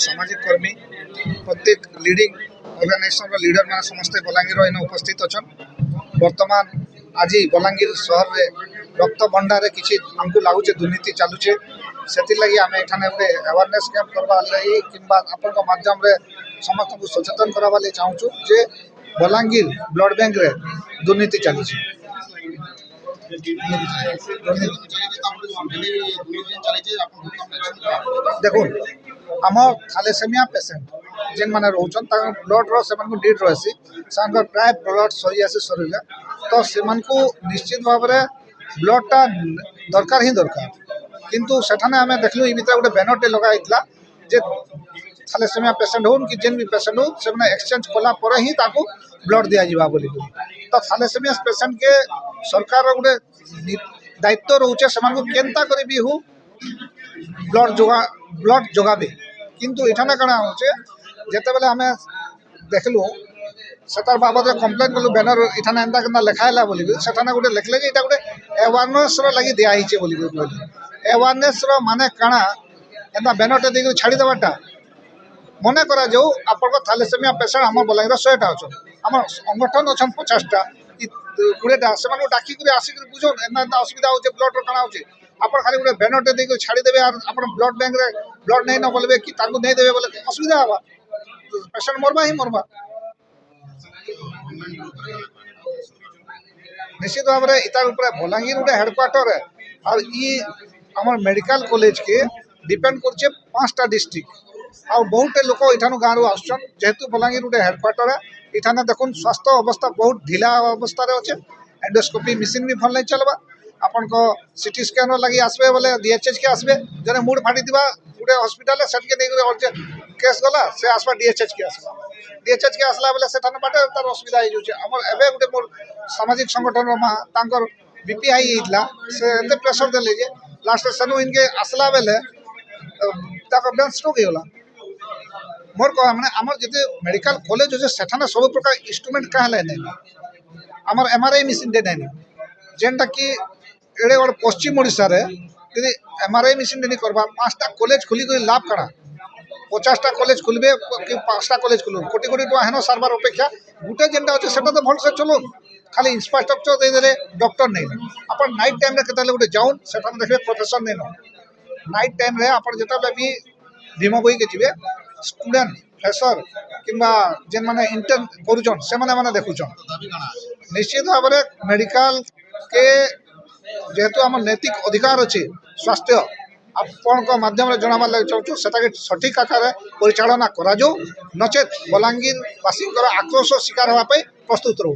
सामाजिक कर्मी प्रत्येक लीडिंग ऑर्गेनाइजेशन लीडर मैंने समस्ते बलांगीर इन उपस्थित अच्छा बर्तमान आज बलांगीर सहर में रक्त भंडार किसी आमको लगुचे दुर्नीति चलुचे से लगी आम एठाने गोटे अवेयरनेस कैंप करवा लगी कि आपण माध्यम समस्त को सचेतन करवा चाहूँ जे बलांगीर ब्लड बैंक रे दुर्नीति चली देखो आम थैलेसेमिया पेसेंट जेन मैंने रोचन ब्लड रो नीड रही से प्राय ब्लड सरी आसी सरीला तो से निश्चित भाव में ब्लडटा दरकार ही दरकार किंतु सेठाने आम देखलु ये भीतर गोटे बैनरटे लगाइला जे थैलेसेमिया पेसेंट हो कि जेन भी पेसेंट हो से एक्सचेंज कला ही ताकू ब्लड दिया बोली तो थैलेसेमिया पेसेंट के सरकार गोटे दायित्व रोचे से केनता कर भी हो ब्लड जोगाबे किंतु इठाने कण होचे जेते बेले आम देखलु सेतार बाबद कम्प्लेन कलु बैनर इठाने एंता केनता लिखाइला बोली सेठाने गोटे लिखले जे इटा गोटे अवेयरनेस लगी दिया हिचे बोली अवेयरनेस माने काना एंता बैनरटे देके छाड़ी देवाटा मने करा जाऊ आपण थैलेसेमिया पेसेंट आम बलांगीर 100टा अच्छा आम संगठन अच्छा 50टा 20टा से डाकिक आसिक बुझौन एंता असुविधा हो ब्लड काना हो आप खाली गोटे बैनरटे देके छाड़ीदेवे आप ब्लड बैंक रे ब्लड नहीं न बोलबे कि नहीं देवे बोले असुविधा हवा पेसेंट मरवा ही मरवा निश्चित भाव में इतार बलांगीर गोटे हेडक्वार्टर है और आम मेडिकल कॉलेज के डिपेंड कर 5टा डिस्ट्रिक्ट आ बहुत लोक इठानु गाँव आसुन जेहेतु बलांगीर गोटे हेडक्वार्टर है इठाने देखुन स्वास्थ्य अवस्था बहुत ढिला अवस्था अच्छे एंडोस्कोपी मशीन भी भल नहीं चलवा आपण को सीटी स्कैनर लगी आसबे बोले डीएचएच के आसबे जने मुड फाटी गोटे हॉस्पिटल सेट के नहीं केस गला से आसबा डीएचएच के आसबा डीएचएच के आसला बेले सेठाने बाटे तार असुविधा हो जाउचे हमर एबे गोटे मोर सामाजिक संगठन मा तांकर बीपी हाई हितला से एते प्रेशर देले जे लास्ट सनु इनके आसला बेले ताकर ब्रेन स्ट्रोक होला मोर कह माने हमर जते मेडिकल कॉलेज होचे सेठाने सब प्रकार इंस्ट्रूमेंट काहे नहीं हमर एमआरआई मशीन दे नहीं जेनटा कि एड़े और पश्चिम ओडिशा रे यदि एमआरआई मशीन नहीं करबा 5टा कॉलेज खुली कोई लाभ करा 50टा कॉलेज खुलबे कि 5टा कॉलेज खुल कोटी कोटी टका हेनो सारबार अपेक्षा गुटे जेनटा अच्छे सेटा तो भल से चलो खाली इंफ्रास्ट्रक्चर दे देले डॉक्टर नहीं अपन नाइट टाइम रे केताले गोटे जाउन सेटा देखबे प्रोफेसर नहीं नाइट टाइम रे अपन जेता भी भीम बही के जिवे स्टूडेंट फ्रेशर किंबा जेन माने इंटर्न करूछन से माने देखुछन निश्चित भाव में मेडिकल के जेहेतु आम नैतिक अधिकार अच्छे स्वास्थ्य आपण माध्यम जनाबार लगे चाहूँ से सठिक आकार परिचालना करा नचेत बलांगीर वासी आक्रोश शिकार होगापी प्रस्तुत रहू।